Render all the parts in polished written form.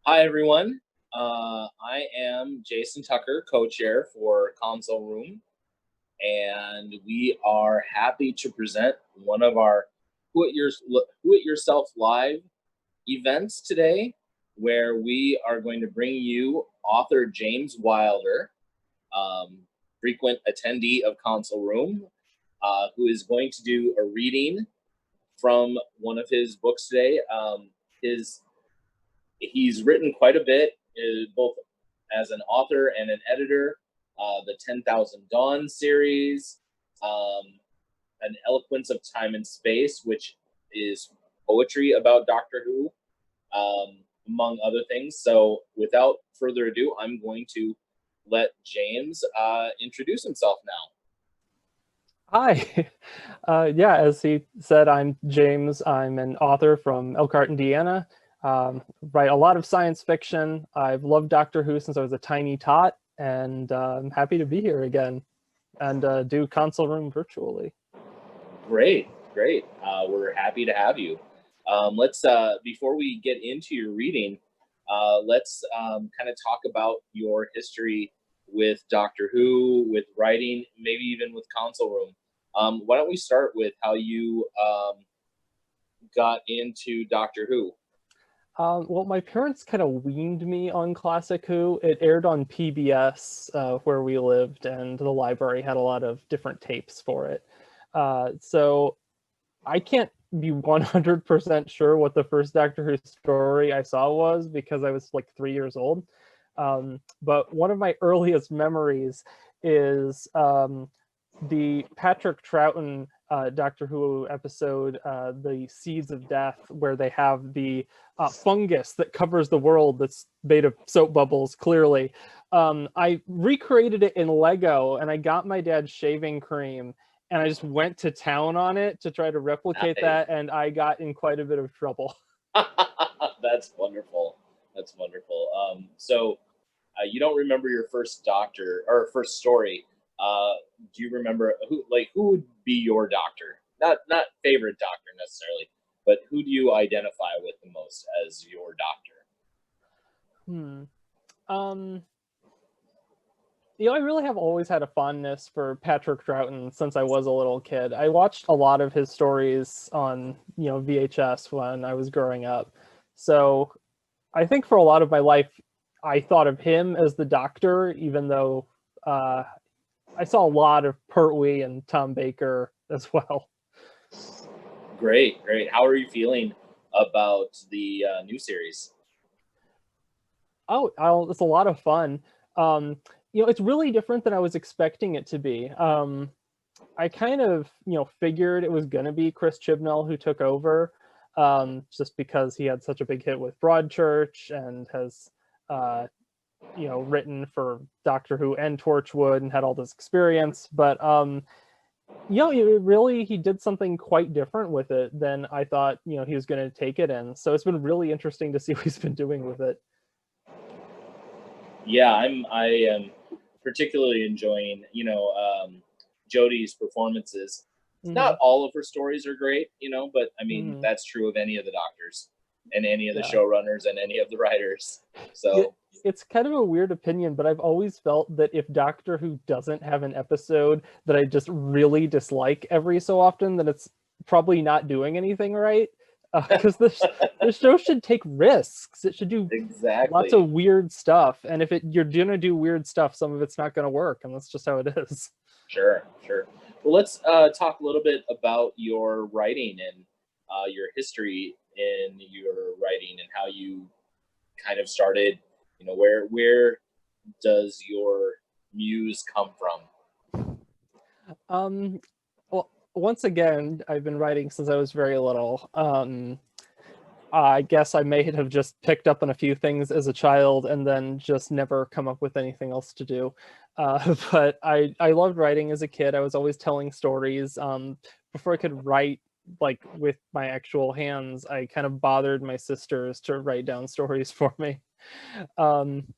Hi, everyone. I am Jason Tucker, co-chair for Console Room, and we are happy to present one of our Who It Yourself Live events today, where we are going to bring you author James Wylder, um, frequent attendee of Console Room, who is going to do a reading from one of his books today. His He's written quite a bit, both as an author and an editor. The 10,000 Dawn series, um, An Eloquence of Time and Space, which is poetry about Doctor Who, among other things. So, without further ado, I'm going to let James introduce himself now. Hi. Yeah, as he said, I'm James. I'm an author from Elkhart, Indiana. Write a lot of science fiction. I've loved Doctor Who since I was a tiny tot, and I'm happy to be here again and do Console Room virtually. Great, great. We're happy to have you. Let's Before we get into your reading, let's kind of talk about your history with Doctor Who, with writing, maybe even with Console Room. Why don't we start with how you got into Doctor Who? Well, my parents kind of weaned me on Classic Who. It aired on PBS where we lived, and the library had a lot of different tapes for it. So I can't be 100% sure what the first Doctor Who story I saw was because I was like 3 years old. But one of my earliest memories is the Patrick Troughton Doctor Who episode, The Seeds of Death, where they have the fungus that covers the world that's made of soap bubbles, clearly. I recreated it in Lego, and I got my dad's shaving cream, and I just went to town on it to try to replicate Nice. that, and I got in quite a bit of trouble. That's wonderful. That's wonderful. You don't remember your first Doctor or first story. Uh, do you remember who would be your doctor? Not favorite doctor necessarily, but who do you identify with the most as your doctor? Hmm. Um, I really have always had a fondness for Patrick Troughton since I was a little kid. I watched a lot of his stories on, VHS when I was growing up. So I think for a lot of my life, I thought of him as the doctor, even though uh, I saw a lot of Pertwee and Tom Baker as well. Great, great. How are you feeling about the new series? It's a lot of fun. Um, it's really different than I was expecting it to be. I kind of, figured it was going to be Chris Chibnall who took over, just because he had such a big hit with Broadchurch and has, uh, written for Doctor Who and Torchwood and had all this experience. But, he did something quite different with it than I thought, he was going to take it in. So it's been really interesting to see what he's been doing with it. Yeah, I am particularly enjoying Jodie's performances. Mm-hmm. Not all of her stories are great, but I mean Mm-hmm. that's true of any of the doctors and any of the Yeah. showrunners and any of the writers. it, So it's kind of a weird opinion, but I've always felt that if Doctor Who doesn't have an episode that I just really dislike every so often, then it's probably not doing anything right. Because the show should take risks. It should do lots exactly. of weird stuff, and if you're gonna do weird stuff, some of it's not gonna work, and that's just how it is. Sure, sure. Well, let's talk a little bit about your writing and your history in your writing and how you kind of started. Where does your muse come from? Um, well, once again, I've been writing since I was very little. I guess I may have just picked up on a few things as a child and then just never come up with anything else to do. But I loved writing as a kid. I was always telling stories. Before I could write like with my actual hands, I kind of bothered my sisters to write down stories for me. Um,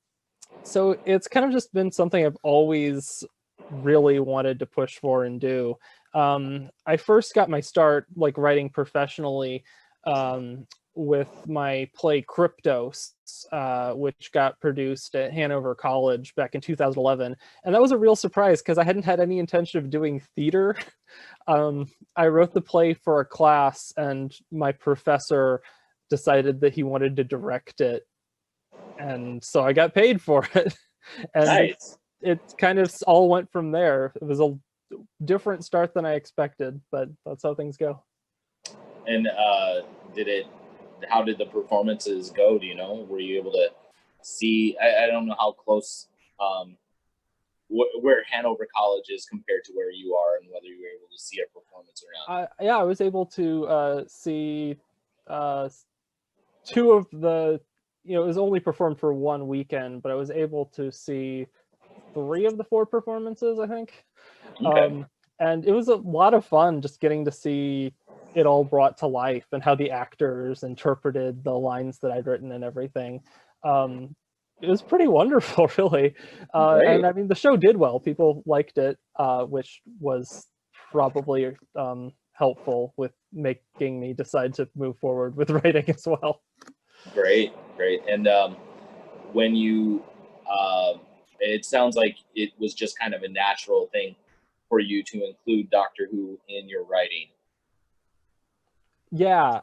so it's kind of just been something I've always really wanted to push for and do. I first got my start like writing professionally um, with my play Kryptos, which got produced at Hanover College back in 2011. And that was a real surprise because I hadn't had any intention of doing theater. I wrote the play for a class, and my professor decided that he wanted to direct it. And so I got paid for it. And Nice. it kind of all went from there. It was a different start than I expected, but that's how things go. And how did the performances go? Do you know? Were you able to see? I don't know how close, where Hanover College is compared to where you are, and whether you were able to see a performance or not. Yeah, I was able to see two of the, it was only performed for one weekend, but I was able to see 3 of the 4 performances, I think. Okay. And it was a lot of fun just getting to see it all brought to life and how the actors interpreted the lines that I'd written and everything. It was pretty wonderful, really. And I mean, the show did well. People liked it, which was probably helpful with making me decide to move forward with writing as well. Great. And when you, it sounds like it was just kind of a natural thing for you to include Doctor Who in your writing. Yeah,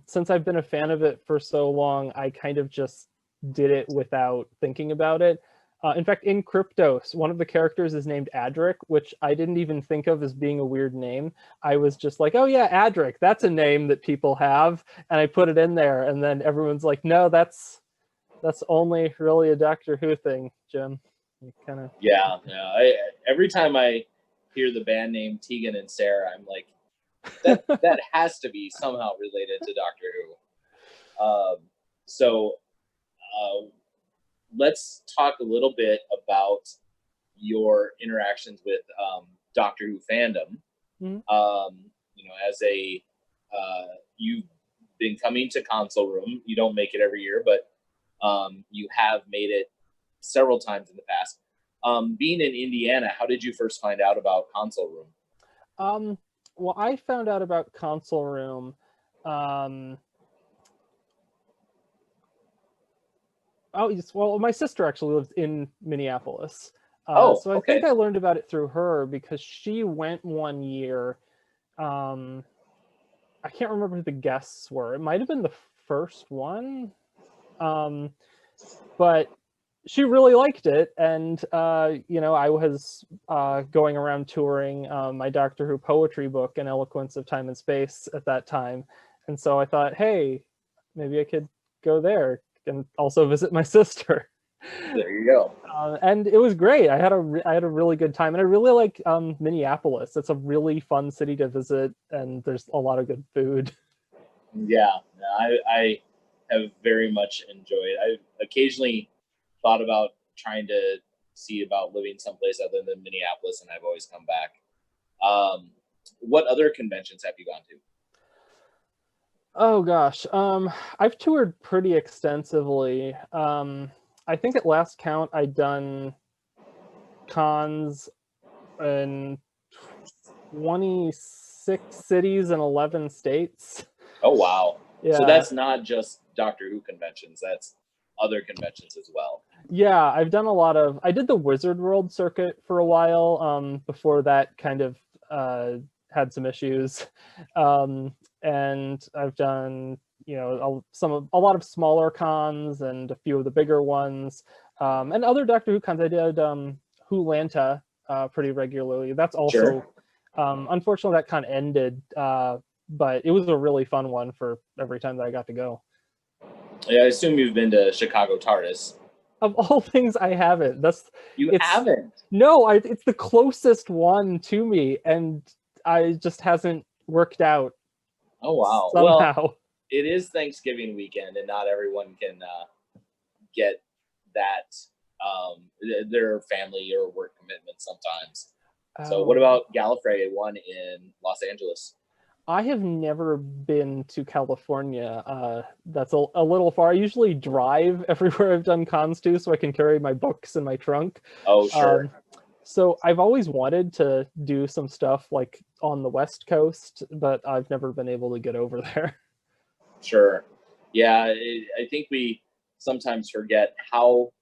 since I've been a fan of it for so long, I kind of just did it without thinking about it. In fact, in Kryptos, one of the characters is named Adric, which I didn't even think of as being a weird name. I was just like, oh yeah, Adric, that's a name that people have, and I put it in there, and then everyone's like, no, that's only really a Doctor Who thing, Jim. Kind of. Yeah. Every time I hear the band name Tegan and Sarah, I'm like, that has to be somehow related to Doctor Who. So let's talk a little bit about your interactions with Doctor Who fandom. Mm-hmm. As a you've been coming to Console Room. You don't make it every year, but you have made it several times in the past. Being in Indiana, how did you first find out about Console Room? Well, I found out about Console Room. Well, my sister actually lives in Minneapolis. So I think I learned about it through her because she went one year. I can't remember who the guests were. It might have been the first one. But she really liked it. And, I was going around touring my Doctor Who poetry book, An Eloquence of Time and Space, at that time. And so I thought, hey, maybe I could go there and also visit my sister. There you go. And it was great. I had a really good time, and I really like Minneapolis. It's a really fun city to visit, and there's a lot of good food. Yeah, I have very much enjoyed. I've occasionally thought about trying to see about living someplace other than Minneapolis, and I've always come back. What other conventions have you gone to? Oh gosh, I've toured pretty extensively. I think at last count I'd done cons in 26 cities and 11 states. Oh wow! Yeah. So that's not just Doctor Who conventions; that's other conventions as well. Yeah, I've done a lot of. I did the Wizard World circuit for a while. Before that, kind of had some issues, and I've done a lot of smaller cons and a few of the bigger ones, and other Doctor Who cons. I did Wholanta pretty regularly. That's also Sure. Unfortunately that con ended, but it was a really fun one for every time that I got to go. Yeah, I assume you've been to Chicago TARDIS. Of all things, I haven't. You haven't? No, it's the closest one to me, and I just hasn't worked out. Oh wow! Somehow. Well, it is Thanksgiving weekend, and not everyone can get that. Their family or work commitments sometimes. So, what about Gallifrey one in Los Angeles? I have never been to California. That's a little far. I usually drive everywhere I've done cons to, so I can carry my books in my trunk. Oh, sure. So I've always wanted to do some stuff like on the West Coast, but I've never been able to get over there. Sure. Yeah, I think we sometimes forget how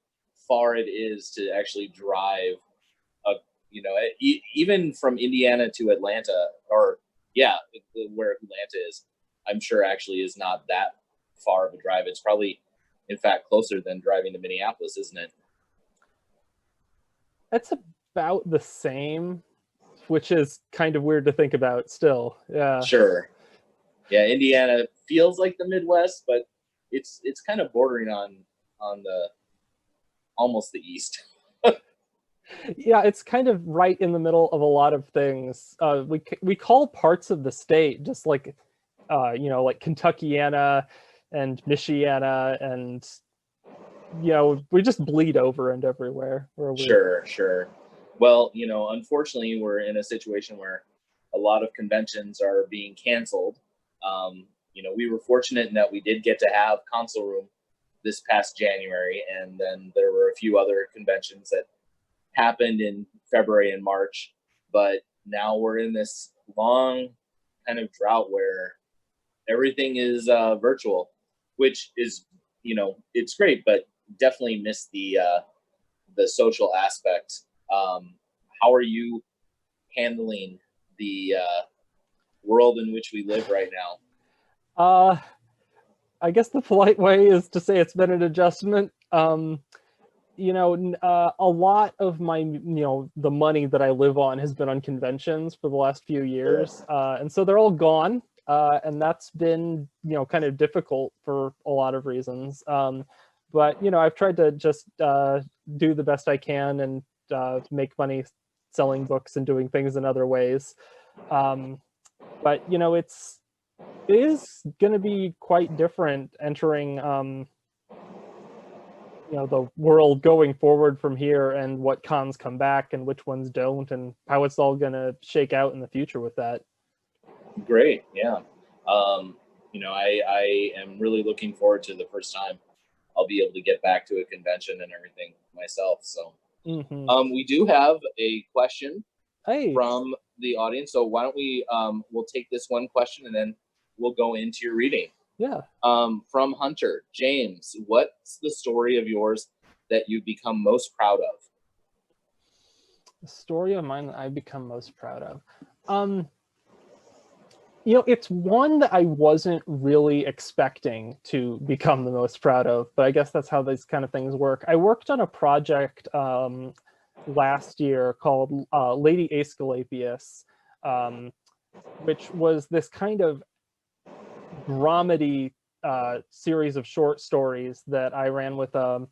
far it is to actually drive a, even from Indiana to Atlanta, or yeah, where Atlanta is, I'm sure actually is not that far of a drive. It's probably, in fact, closer than driving to Minneapolis, isn't it? It's about the same, which is kind of weird to think about still. Yeah. Sure. Yeah, Indiana feels like the Midwest, but it's kind of bordering on the almost the East. Yeah, it's kind of right in the middle of a lot of things. We call parts of the state just like like Kentuckiana and Michiana, and we just bleed over and everywhere. We're weird. Sure, sure. Well, unfortunately, we're in a situation where a lot of conventions are being canceled. We were fortunate in that we did get to have Console Room this past January, and then there were a few other conventions that happened in February and March. But now we're in this long kind of drought where everything is virtual, which is, it's great, but definitely miss the social aspect. How are you handling the world in which we live right now? Uh, I guess the polite way is to say it's been an adjustment. A lot of my, the money that I live on has been on conventions for the last few Sure. years. And so they're all gone. And that's been, kind of difficult for a lot of reasons. But, I've tried to just do the best I can and make money selling books and doing things in other ways. But, it is going to be quite different entering the world going forward from here, and what cons come back and which ones don't, and how it's all going to shake out in the future with that. Great, yeah. I am really looking forward to the first time I'll be able to get back to a convention and everything myself. So, Hmm. we do have a question Hey. from the audience. So why don't we'll take this one question and then we'll go into your reading. Yeah. From Hunter, James, what's the story of yours that you've become most proud of? The story of mine that I've become most proud of. um it's one that I wasn't really expecting to become the most proud of, but I guess that's how these kind of things work. I worked on a project last year called Lady Aesculapius, um, which was this kind of dramedy series of short stories that I ran with an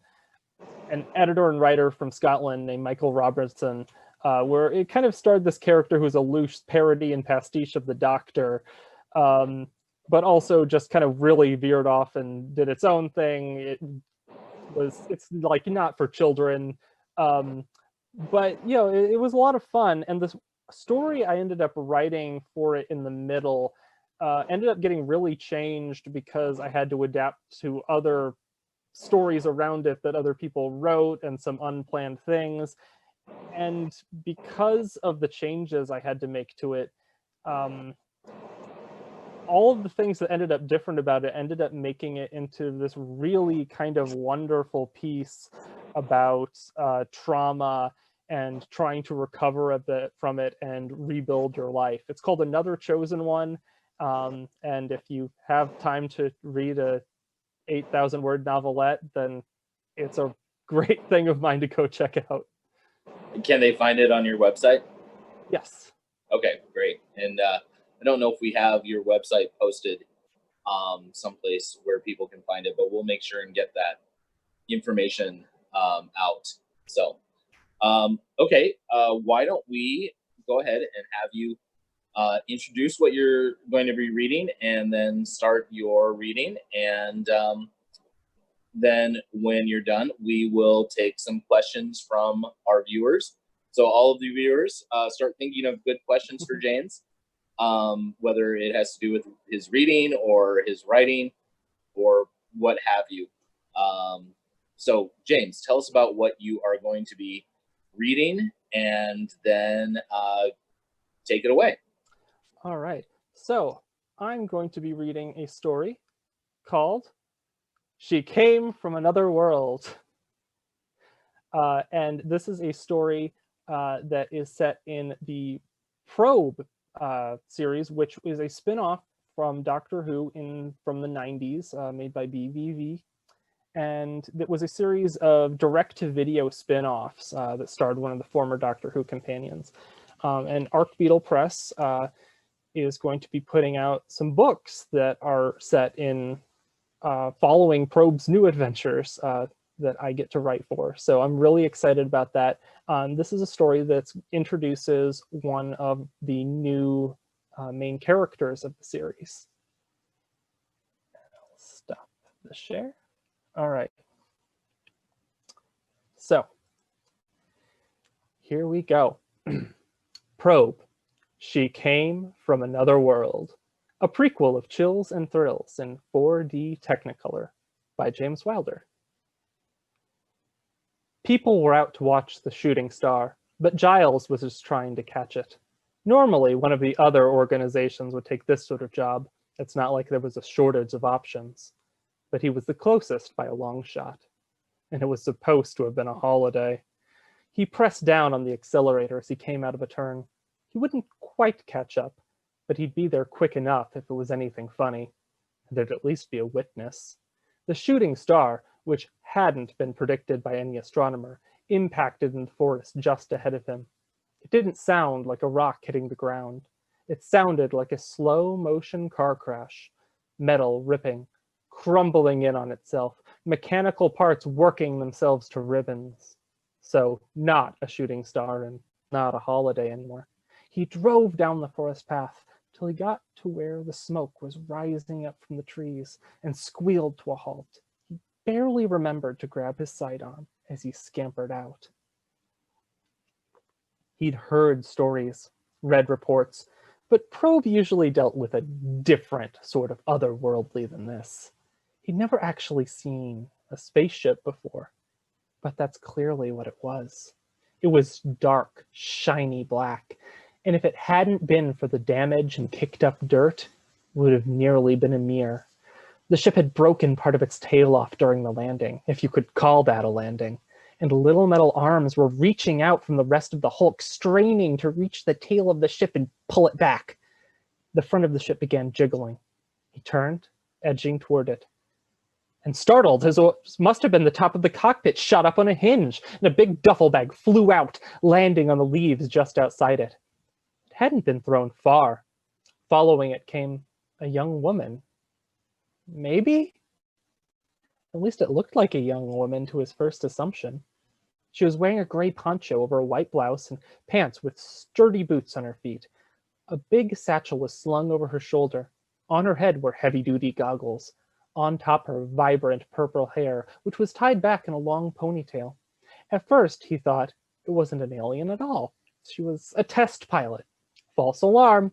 editor and writer from Scotland named Michael Robertson, where it kind of starred this character who's a loose parody and pastiche of the Doctor, um, but also just kind of really veered off and did its own thing. It's like not for children, um, but it was a lot of fun. And this story I ended up writing for it in the middle ended up getting really changed because I had to adapt to other stories around it that other people wrote and some unplanned things. And because of the changes I had to make to it, um, all of the things that ended up different about it ended up making it into this really kind of wonderful piece about trauma and trying to recover a bit from it and rebuild your life. It's called Another Chosen One. And if you have time to read a 8,000 word novelette, then it's a great thing of mine to go check out. Can they find it on your website? Yes. Okay, great. And I don't know if we have your website posted someplace where people can find it, but we'll make sure and get that information out. So, okay, why don't we go ahead and have you introduce what you're going to be reading and then start your reading. And then when you're done, we will take some questions from our viewers. So, all of the viewers, start thinking of good questions for James, whether it has to do with his reading or his writing or what have you. So, James, tell us about what you are going to be reading and then take it away. All right. So I'm going to be reading a story called She came from another world. And this is a story that is set in the Probe series, which is a spin-off from Doctor Who from the 90s, made by BVV. And it was a series of direct-to-video spin-offs that starred one of the former Doctor Who companions. And Arc-Beetle Press is going to be putting out some books that are set in following Probe's new adventures that I get to write for. So I'm really excited about that. This is a story that introduces one of the new main characters of the series. I'll stop the share. All right. So here we go. Probe. She came from another world. A prequel of Chills and Thrills in 4D Technicolor by James Wylder. People were out to watch the shooting star, but Giles was just trying to catch it. Normally, one of the other organizations would take this sort of job. It's not like there was a shortage of options. But he was the closest by a long shot. And it was supposed to have been a holiday. He pressed down on the accelerator as he came out of a turn. He wouldn't quite catch up, but he'd be there quick enough if it was anything funny. There'd at least be a witness. The shooting star, which hadn't been predicted by any astronomer, impacted in the forest just ahead of him. It didn't sound like a rock hitting the ground. It sounded like a slow-motion car crash, metal ripping, crumbling in on itself, mechanical parts working themselves to ribbons. So not a shooting star and not a holiday anymore. He drove down the forest path till he got to where the smoke was rising up from the trees and squealed to a halt. He barely remembered to grab his sidearm as he scampered out. He'd heard stories, read reports, but Probe usually dealt with a different sort of otherworldly than this. He'd never actually seen a spaceship before, but that's clearly what it was. It was dark, shiny black, and if it hadn't been for the damage and kicked up dirt, it would have nearly been a mirror. The ship had broken part of its tail off during the landing, if you could call that a landing, and little metal arms were reaching out from the rest of the hulk, straining to reach the tail of the ship and pull it back. The front of the ship began jiggling. He turned, edging toward it. And startled, as it must have been the top of the cockpit shot up on a hinge, and a big duffel bag flew out, landing on the leaves just outside it. It hadn't been thrown far. Following it came a young woman. Maybe? At least it looked like a young woman to his first assumption. She was wearing a gray poncho over a white blouse and pants with sturdy boots on her feet. A big satchel was slung over her shoulder. On her head were heavy-duty goggles. On top her vibrant purple hair, which was tied back in a long ponytail. At first, he thought it wasn't an alien at all. She was a test pilot. False alarm.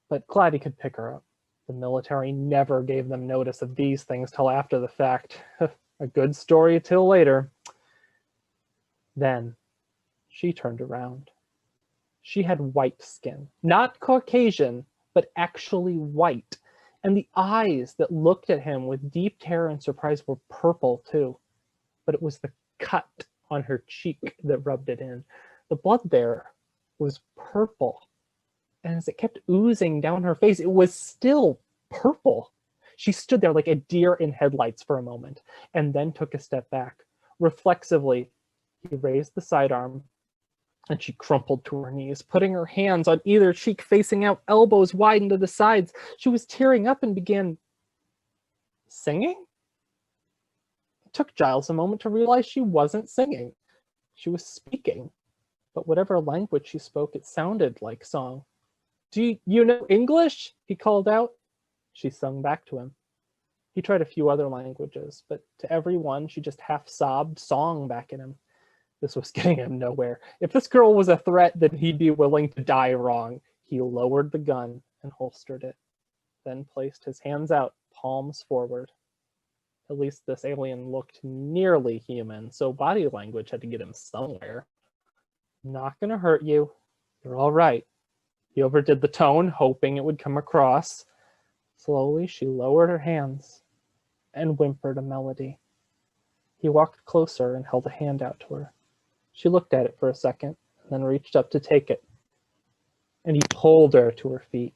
But glad he could pick her up. The military never gave them notice of these things till after the fact. A good story till later. Then, she turned around. She had white skin. Not Caucasian, but actually white. And the eyes that looked at him with deep terror and surprise were purple too. But it was the cut on her cheek that rubbed it in. The blood there was purple. And as it kept oozing down her face, it was still purple. She stood there like a deer in headlights for a moment, and then took a step back. Reflexively, he raised the sidearm, and she crumpled to her knees, putting her hands on either cheek facing out, elbows wide to the sides. She was tearing up and began singing? It took Giles a moment to realize she wasn't singing. She was speaking. But whatever language she spoke, it sounded like song. "Do you know English?" he called out. She sung back to him. He tried a few other languages, but to every one, she just half-sobbed song back at him. This was getting him nowhere. If this girl was a threat, then he'd be willing to die wrong. He lowered the gun and holstered it, then placed his hands out, palms forward. At least this alien looked nearly human, so body language had to get him somewhere. "Not gonna hurt you. You're all right." He overdid the tone, hoping it would come across. Slowly, she lowered her hands and whimpered a melody. He walked closer and held a hand out to her. She looked at it for a second, and then reached up to take it. And he pulled her to her feet.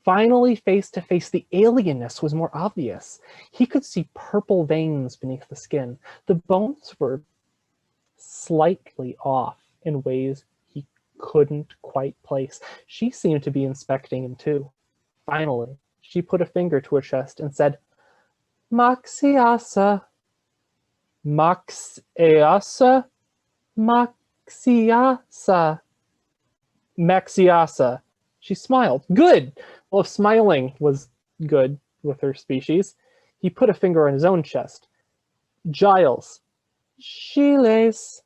Finally, face to face, the alienness was more obvious. He could see purple veins beneath the skin. The bones were slightly off in ways he couldn't quite place. She seemed to be inspecting him too. Finally, she put a finger to her chest and said, Maxiasa. Maxiasa? Maxiasa. Maxiasa. She smiled. Good! Well, if smiling was good with her species, he put a finger on his own chest. Giles. Giles.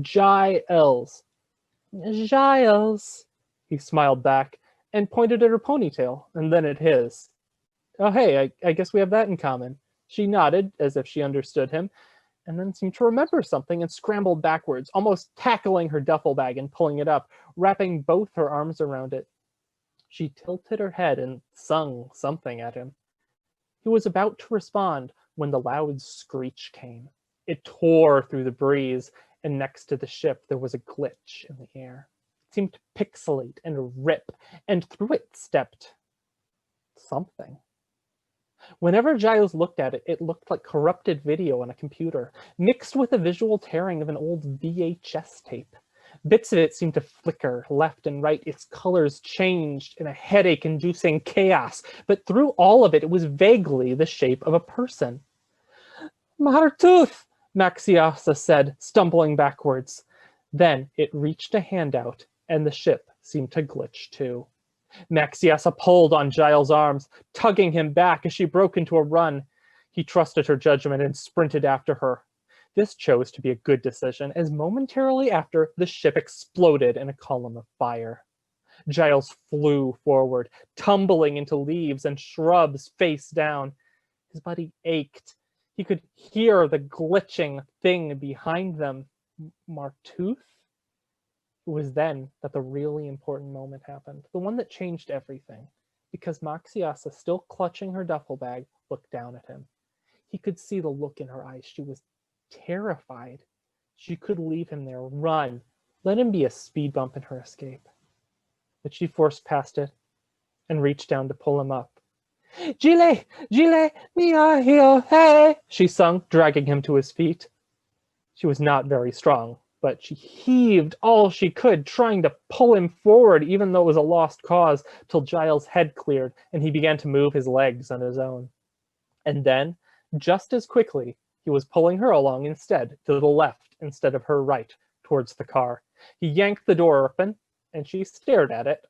Giles. Giles. He smiled back and pointed at her ponytail, and then at his. Oh, hey, I guess we have that in common. She nodded, as if she understood him, and then seemed to remember something and scrambled backwards, almost tackling her duffel bag and pulling it up, wrapping both her arms around it. She tilted her head and sung something at him. He was about to respond when the loud screech came. It tore through the breeze, and next to the ship there was a glitch in the air. It seemed to pixelate and rip, and through it stepped something. Whenever Giles looked at it, it looked like corrupted video on a computer, mixed with a visual tearing of an old VHS tape. Bits of it seemed to flicker left and right. Its colors changed in a headache-inducing chaos, but through all of it, it was vaguely the shape of a person. Martooth, Maxiasa said, stumbling backwards. Then it reached a hand out, and the ship seemed to glitch too. Maxiasa pulled on Giles' arms, tugging him back as she broke into a run. He trusted her judgment and sprinted after her. This chose to be a good decision, as momentarily after, the ship exploded in a column of fire. Giles flew forward, tumbling into leaves and shrubs face down. His body ached. He could hear the glitching thing behind them. Martooth? It was then that the really important moment happened, the one that changed everything, because Maxiasa, still clutching her duffel bag, looked down at him. He could see the look in her eyes. She was terrified. She could leave him there, run, let him be a speed bump in her escape. But she forced past it and reached down to pull him up. Gile, mia here, hey, she sung, dragging him to his feet. She was not very strong, but she heaved all she could, trying to pull him forward, even though it was a lost cause, till Giles' head cleared and he began to move his legs on his own. And then, just as quickly, he was pulling her along instead, to the left instead of her right, towards the car. He yanked the door open, and she stared at it.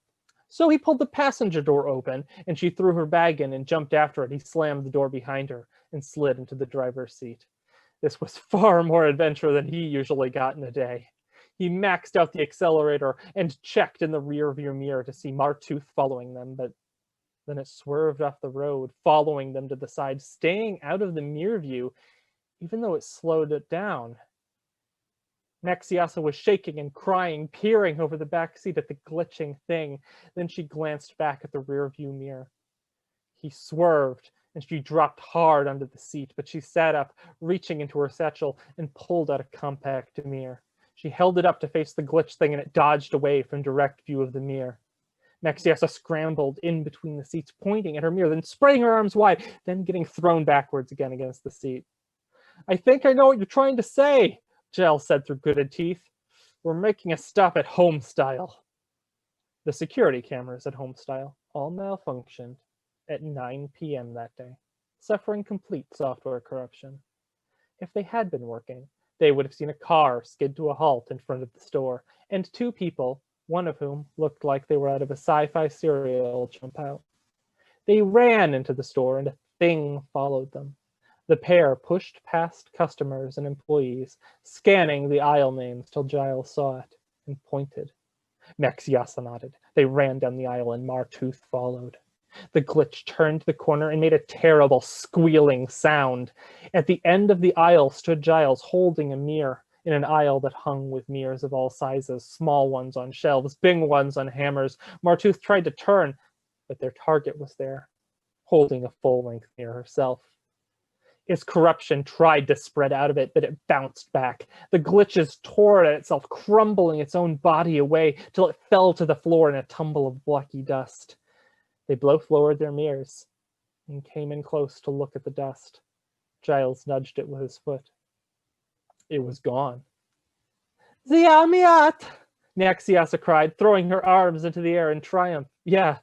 So he pulled the passenger door open, and she threw her bag in and jumped after it. He slammed the door behind her and slid into the driver's seat. This was far more adventure than he usually got in a day. He maxed out the accelerator and checked in the rearview mirror to see Martooth following them, but then it swerved off the road, following them to the side, staying out of the mirror view, even though it slowed it down. Maxiasa was shaking and crying, peering over the back seat at the glitching thing. Then she glanced back at the rearview mirror. He swerved, and she dropped hard onto the seat, but she sat up, reaching into her satchel, and pulled out a compact mirror. She held it up to face the glitch thing, and it dodged away from direct view of the mirror. Maxiasa scrambled in between the seats, pointing at her mirror, then spreading her arms wide, then getting thrown backwards again against the seat. I think I know what you're trying to say, Giles said through gritted teeth. We're making a stop at Homestyle. The security cameras at Homestyle all malfunctioned at 9 p.m. that day, suffering complete software corruption. If they had been working, they would have seen a car skid to a halt in front of the store, and two people, one of whom looked like they were out of a sci-fi serial, jump out. They ran into the store, and a thing followed them. The pair pushed past customers and employees, scanning the aisle names till Giles saw it and pointed. Maxiasa nodded. They ran down the aisle, and Martooth followed. The glitch turned the corner and made a terrible squealing sound. At the end of the aisle stood Giles, holding a mirror in an aisle that hung with mirrors of all sizes, small ones on shelves, big ones on hammers. Martooth tried to turn, but their target was there. holding a full-length mirror herself. Its corruption tried to spread out of it, but it bounced back. The glitches tore at itself, crumbling its own body away till it fell to the floor in a tumble of blocky dust. They both lowered their mirrors and came in close to look at the dust. Giles nudged it with his foot. It was gone. Ziamiat! Naxiasa cried, throwing her arms into the air in triumph. Yeah,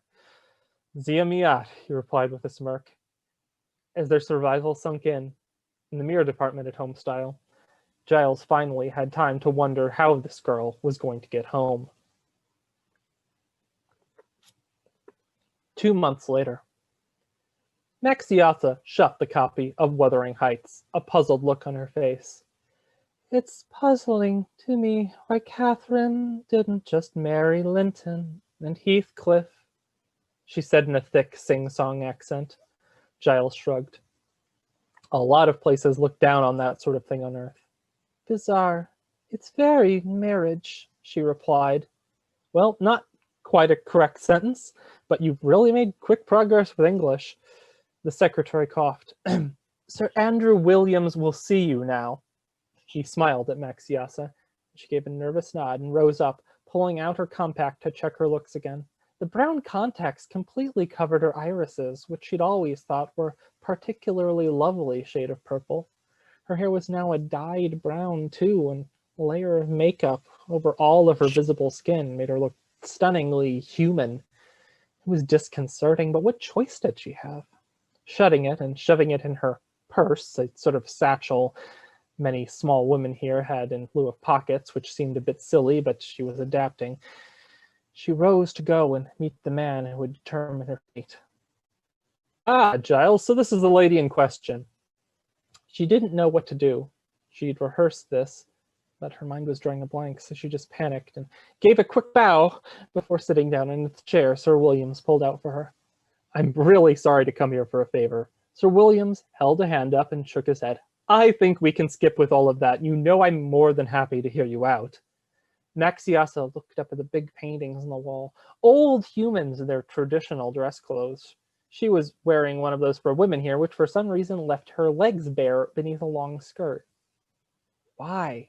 Ziamiat, he replied with a smirk. As their survival sunk in the mirror department at Homestyle, Giles finally had time to wonder how this girl was going to get home. 2 months later, Naxiasa shut the copy of Wuthering Heights, a puzzled look on her face. It's puzzling to me why Catherine didn't just marry Linton and Heathcliff, she said in a thick sing-song accent. Giles shrugged. A lot of places look down on that sort of thing on Earth. Bizarre. It's very marriage, she replied. Well, not quite a correct sentence, but you've really made quick progress with English. The secretary coughed. Sir Andrew Williams will see you now. She smiled at Naxiasa. She gave a nervous nod and rose up, pulling out her compact to check her looks again. The brown contacts completely covered her irises, which she'd always thought were a particularly lovely shade of purple. Her hair was now a dyed brown, too, and a layer of makeup over all of her visible skin made her look stunningly human. It was disconcerting, but what choice did she have? Shutting it and shoving it in her purse, a sort of satchel many small women here had in lieu of pockets, which seemed a bit silly, but she was adapting. She rose to go and meet the man who would determine her fate. Ah, Giles, so this is the lady in question. She didn't know what to do. She'd rehearsed this, but her mind was drawing a blank, so she just panicked and gave a quick bow before sitting down in the chair Sir Williams pulled out for her. I'm really sorry to come here for a favor. Sir Williams held a hand up and shook his head. I think we can skip with all of that. You know I'm more than happy to hear you out. Naxiasa looked up at the big paintings on the wall. Old humans in their traditional dress clothes. She was wearing one of those for women here, which for some reason left her legs bare beneath a long skirt. Why?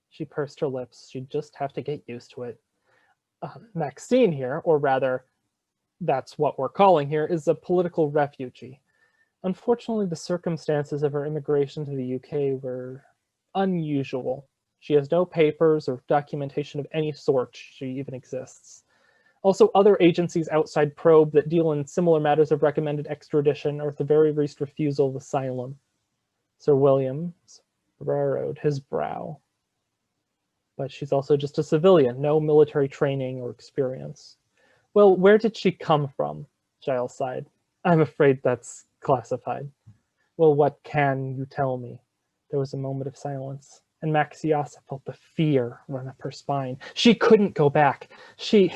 She pursed her lips. She'd just have to get used to it. Maxine here, or rather, that's what we're calling here, is a political refugee. Unfortunately, the circumstances of her immigration to the UK were unusual. She has no papers or documentation of any sort she even exists. Also, other agencies outside P.R.O.B.E that deal in similar matters have recommended extradition or at the very least refusal of asylum. Sir Williams furrowed his brow. But she's also just a civilian, no military training or experience. Well, where did she come from? Giles sighed. I'm afraid that's classified. Well, what can you tell me? There was a moment of silence, and Naxiasa felt the fear run up her spine. She couldn't go back. She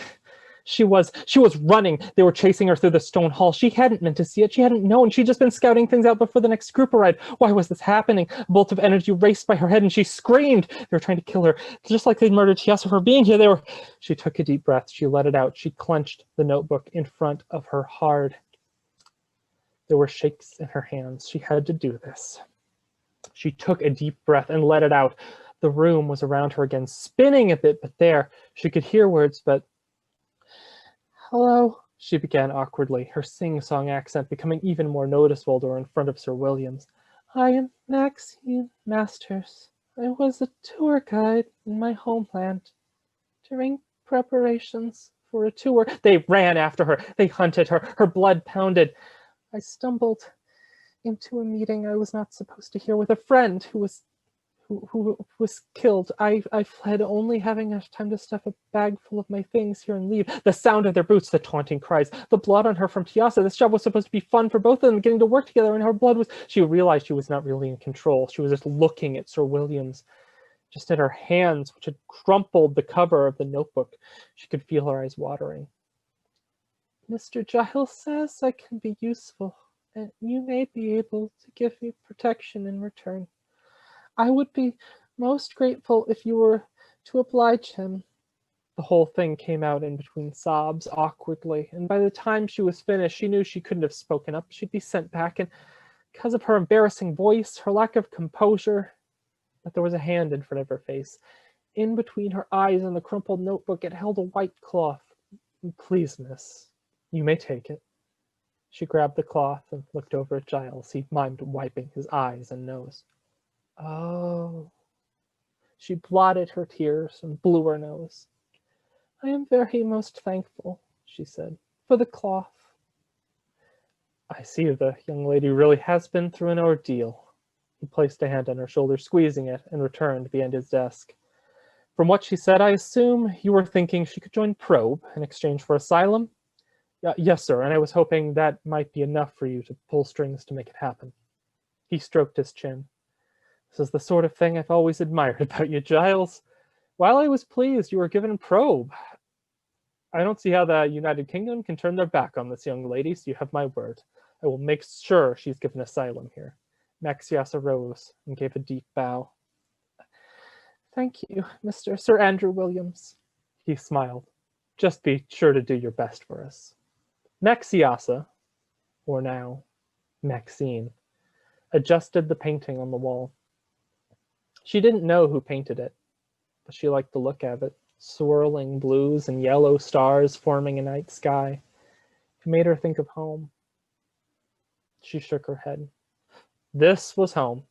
was running. They were chasing her through the stone hall. She hadn't meant to see it. She hadn't known. She'd just been scouting things out before the next group arrived. Why was this happening? A bolt of energy raced by her head and she screamed. They were trying to kill her. Just like they'd murdered Chiasa for being here, She took a deep breath. She let it out. She clenched the notebook in front of her hard. There were shakes in her hands. She had to do this. She took a deep breath and let it out. The room was around her again, spinning a bit, but there. She could hear words, but hello, she began awkwardly, her sing-song accent becoming even more noticeable to her in front of Sir Williams. I am Maxine Masters. I was a tour guide in my homeland. During preparations for a tour, they ran after her. They hunted her. Her blood pounded. I stumbled into a meeting I was not supposed to hear with a friend who was killed. I fled, only having enough time to stuff a bag full of my things here and leave. The sound of their boots, the taunting cries, the blood on her from Chiasa. This job was supposed to be fun for both of them, getting to work together, and her blood was... She realized she was not really in control. She was just looking at Sir Williams, just at her hands, which had crumpled the cover of the notebook. She could feel her eyes watering. Mr. Giles says I can be useful, and you may be able to give me protection in return. I would be most grateful if you were to oblige him. The whole thing came out in between sobs, awkwardly, and by the time she was finished, she knew she couldn't have spoken up. She'd be sent back, and because of her embarrassing voice, her lack of composure, but there was a hand in front of her face. In between her eyes and the crumpled notebook, it held a white cloth. Please, miss, you may take it. She grabbed the cloth and looked over at Giles. He mimed wiping his eyes and nose. Oh. She blotted her tears and blew her nose. I am very most thankful, she said, for the cloth. I see the young lady really has been through an ordeal. He placed a hand on her shoulder, squeezing it, and returned behind his desk. From what she said, I assume you were thinking she could join P.R.O.B.E. in exchange for asylum? Yes, sir, and I was hoping that might be enough for you to pull strings to make it happen. He stroked his chin. This is the sort of thing I've always admired about you, Giles. While I was pleased you were given P.R.O.B.E., I don't see how the United Kingdom can turn their back on this young lady, so you have my word. I will make sure she's given asylum here. Maxias arose and gave a deep bow. Thank you, Mr. Sir Andrew Williams. He smiled. Just be sure to do your best for us. Maxiasa, or now Maxine, adjusted the painting on the wall. She didn't know who painted it, but she liked the look of it, swirling blues and yellow stars forming a night sky. It made her think of home. She shook her head. This was home.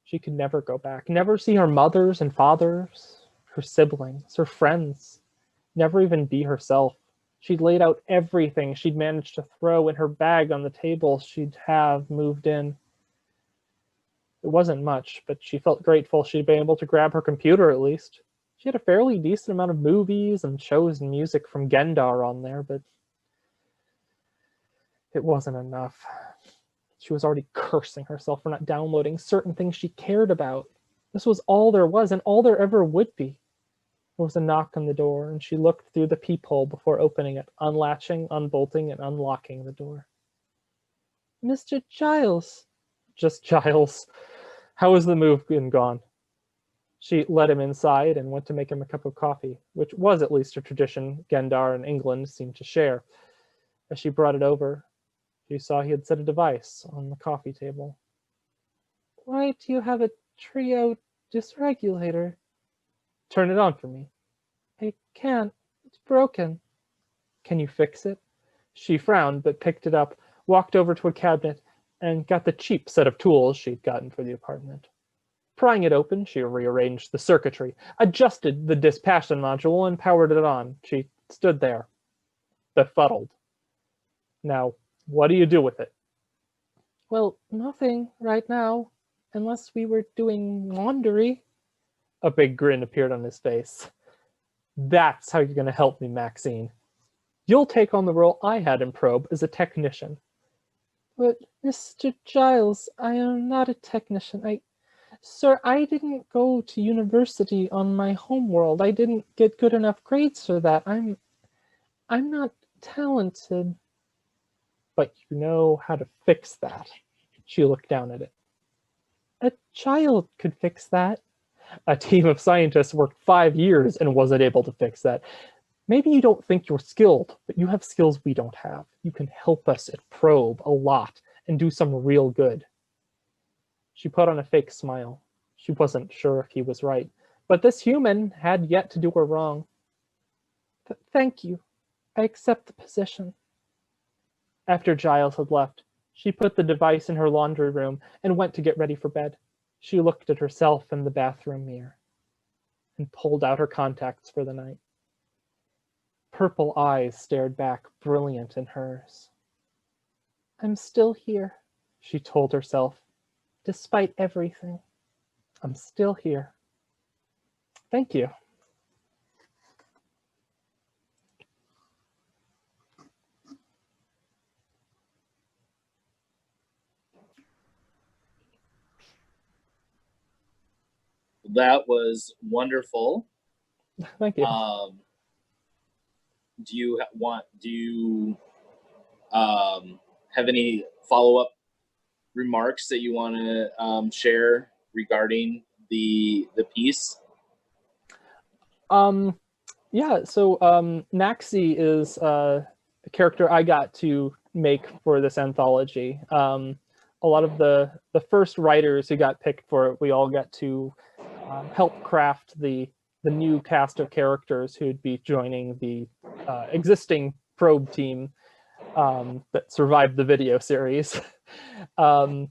She could never go back, never see her mothers and fathers, her siblings, her friends, never even be herself. She'd laid out everything she'd managed to throw in her bag on the table she'd have moved in. It wasn't much, but she felt grateful she'd been able to grab her computer at least. She had a fairly decent amount of movies and shows and music from Gendar on there, but it wasn't enough. She was already cursing herself for not downloading certain things she cared about. This was all there was, and all there ever would be. There was a knock on the door, and she looked through the peephole before opening it, unlatching, unbolting, and unlocking the door. Mr. Giles. Just Giles. How has the move been gone? She led him inside and went to make him a cup of coffee, which was at least a tradition Gendar and England seemed to share. As she brought it over, she saw he had set a device on the coffee table. Why do you have a trio dysregulator? Turn it on for me. I can't. It's broken. Can you fix it? She frowned, but picked it up, walked over to a cabinet, and got the cheap set of tools she'd gotten for the apartment. Prying it open, she rearranged the circuitry, adjusted the dispassion module, and powered it on. She stood there, befuddled. Now, what do you do with it? Well, nothing right now, unless we were doing laundry. A big grin appeared on his face. That's how you're going to help me, Maxine. You'll take on the role I had in P.R.O.B.E. as a technician. But, Mr. Giles, I am not a technician. Sir, I didn't go to university on my homeworld. I didn't get good enough grades for that. I'm not talented. But you know how to fix that. She looked down at it. A child could fix that. A team of scientists worked 5 years and wasn't able to fix that. Maybe you don't think you're skilled, but you have skills we don't have. You can help us at P.R.O.B.E. a lot and do some real good. She put on a fake smile. She wasn't sure if he was right, but this human had yet to do her wrong. Thank you. I accept the position. After Giles had left, she put the device in her laundry room and went to get ready for bed. She looked at herself in the bathroom mirror and pulled out her contacts for the night. Purple eyes stared back, brilliant in hers. I'm still here, she told herself, despite everything. I'm still here. Thank you. That was wonderful. Thank you. Do you have any follow-up remarks that you want to share regarding the piece? Yeah, so Maxie is a character I got to make for this anthology. A lot of the first writers who got picked for it, we all got to help craft the new cast of characters who'd be joining the existing Probe team that survived the video series. um,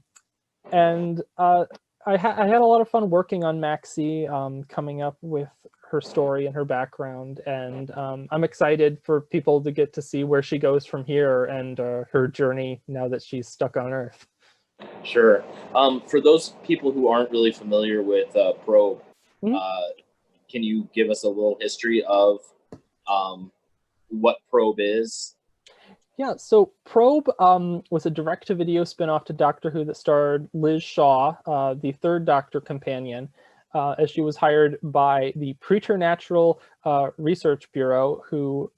and I had a lot of fun working on Maxie, coming up with her story and her background, and I'm excited for people to get to see where she goes from here and her journey now that she's stuck on Earth. Sure. For those people who aren't really familiar with Probe, Mhm. uh, can you give us a little history of um, what Probe is? Yeah, so Probe was a direct-to-video spin-off to Doctor Who that starred Liz Shaw, the third Doctor companion, as she was hired by the Preternatural Research Bureau, who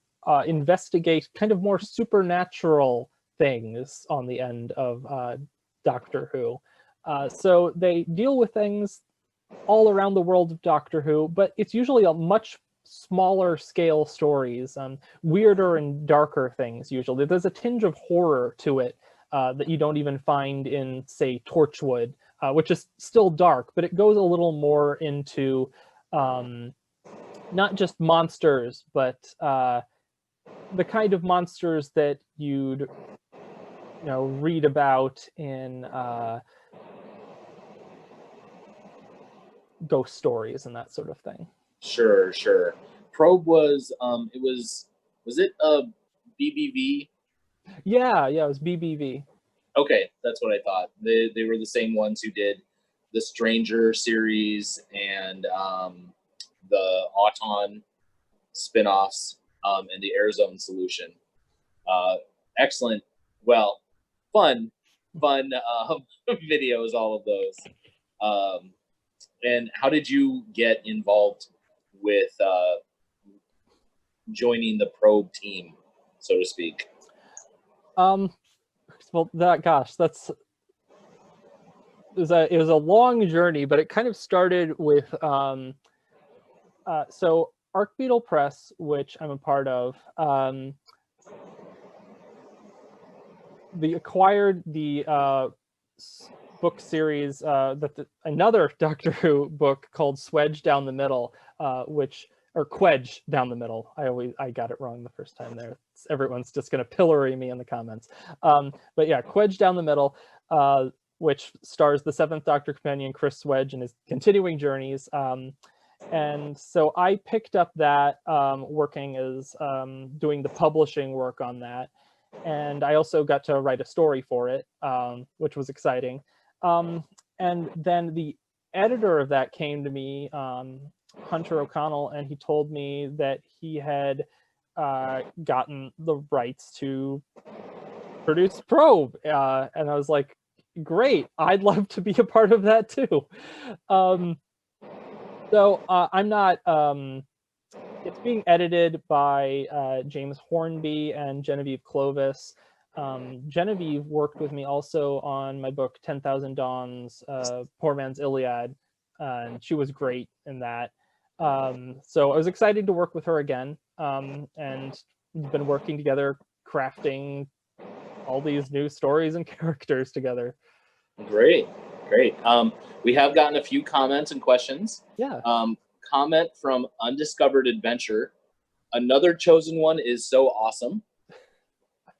investigate kind of more supernatural things on the end of Doctor Who. So they deal with things all around the world of Doctor Who, but it's usually a much smaller scale stories, weirder and darker things usually. There's a tinge of horror to it that you don't even find in, say, Torchwood, which is still dark, but it goes a little more into um, not just monsters, but the kind of monsters that you'd read about in ghost stories and that sort of thing. Sure, sure. Probe was was it a BBV? Yeah, it was BBV. Okay, that's what I thought. They were the same ones who did the Stranger series and the Auton spin-offs and the Arizona Solution. Uh, excellent, well, fun, fun videos, all of those. Um, and how did you get involved with joining the Probe team, so to speak? Um, well, that's it was a long journey, but it kind of started with so Arc-Beetle Press, which I'm a part of. They acquired the book series another Doctor Who book called Swedge Down the Middle, which or Quedge Down the Middle. I got it wrong the first time there. Everyone's just gonna pillory me in the comments. But yeah, Quedge Down the Middle, which stars the Seventh Doctor companion Chris Swedge and his continuing journeys. And so I picked up that, working as doing the publishing work on that, and I also got to write a story for it, which was exciting. Um, and then the editor of that came to me, Hunter O'Connell, and he told me that he had gotten the rights to produce Probe, and I was like, "Great! I'd love to be a part of that too." Um, so I'm not. It's being edited by James Hornby and Genevieve Clovis. Genevieve worked with me also on my book 10,000 Dawns, Poor Man's Iliad, and she was great in that. So I was excited to work with her again, and we've been working together, crafting all these new stories and characters together. Great, great. We have gotten a few comments and questions. Yeah, Comment from Undiscovered Adventure. Another chosen one is so awesome.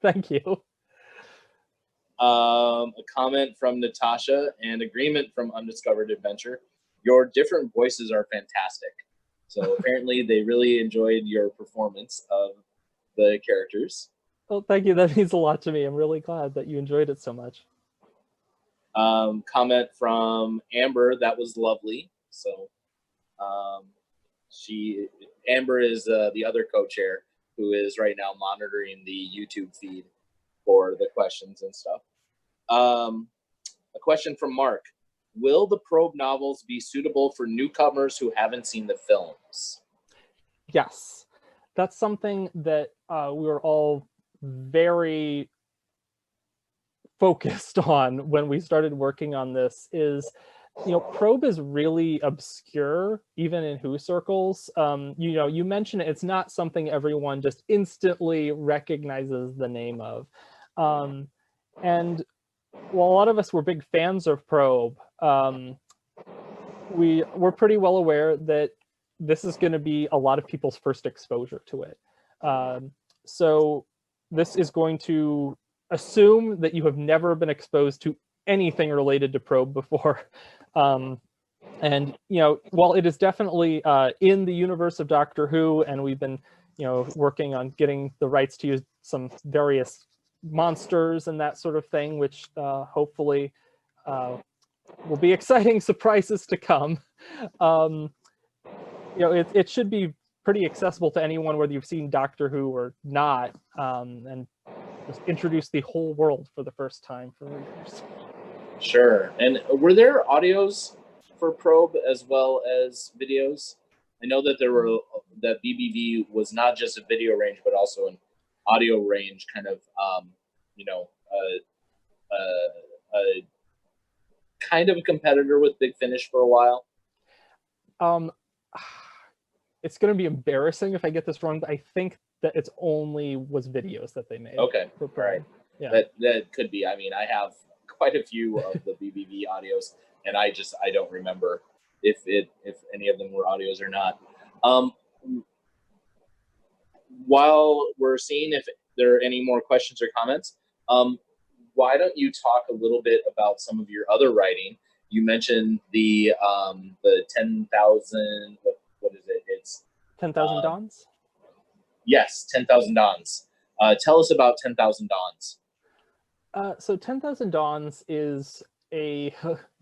thank you. A comment from Natasha and agreement from Undiscovered Adventure. Your different voices are fantastic. So apparently they really enjoyed your performance of the characters. Well, thank you. That means a lot to me. I'm really glad that you enjoyed it so much. Comment from Amber, that was lovely. So um, Amber is the other co-chair who is right now monitoring the YouTube feed for the questions and stuff. A question from Mark: will the Probe novels be suitable for newcomers who haven't seen the films? Yes, that's something that we were all very focused on when we started working on this, is P.R.O.B.E is really obscure, even in Who circles. You mentioned it's not something everyone just instantly recognizes the name of. And while a lot of us were big fans of P.R.O.B.E, we're pretty well aware that this is going to be a lot of people's first exposure to it. So this is going to assume that you have never been exposed to anything related to P.R.O.B.E before. And while it is definitely in the universe of Doctor Who, and we've been working on getting the rights to use some various monsters and that sort of thing, which hopefully will be exciting surprises to come. It should be pretty accessible to anyone, whether you've seen Doctor Who or not, and just introduce the whole world for the first time for readers. Sure. And were there audios for P.R.O.B.E as well as videos? I know that that BBV was not just a video range, but also an audio range, kind of, a kind of a competitor with Big Finish for a while. It's going to be embarrassing if I get this wrong, but I think that it's only was videos that they made. Okay. For P.R.O.B.E. Right. Yeah. That could be. I mean, I have quite a few of the BBV audios, and I don't remember if any of them were audios or not. While we're seeing if there are any more questions or comments, why don't you talk a little bit about some of your other writing? You mentioned the 10,000. What is it? It's 10,000 Dawns. Yes, 10,000 Dawns. Tell us about 10,000 Dawns. So 10,000 Dawns is a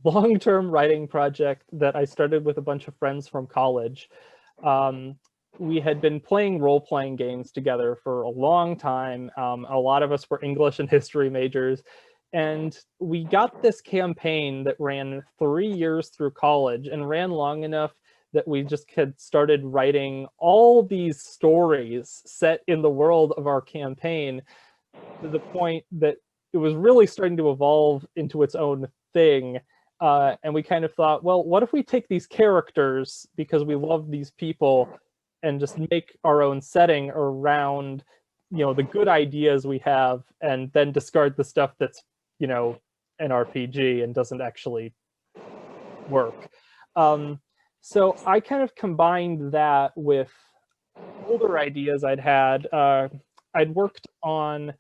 long-term writing project that I started with a bunch of friends from college. We had been playing role-playing games together for a long time. A lot of us were English and history majors. And we got this campaign that ran 3 years through college and ran long enough that we just had started writing all these stories set in the world of our campaign, to the point that it was really starting to evolve into its own thing. And we kind of thought, well, what if we take these characters, because we love these people, and just make our own setting around the good ideas we have, and then discard the stuff that's an RPG and doesn't actually work. So I kind of combined that with older ideas I'd had. I'd worked on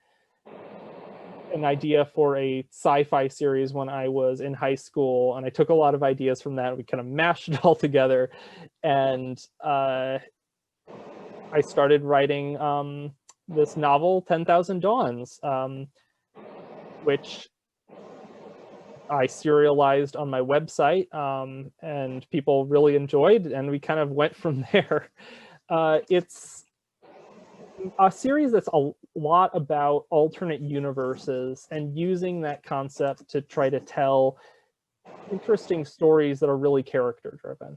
an idea for a sci-fi series when I was in high school, and I took a lot of ideas from that. We kind of mashed it all together, and I started writing this novel, 10,000 Dawns, which I serialized on my website, and people really enjoyed, and we kind of went from there. It's a series that's a lot about alternate universes and using that concept to try to tell interesting stories that are really character-driven.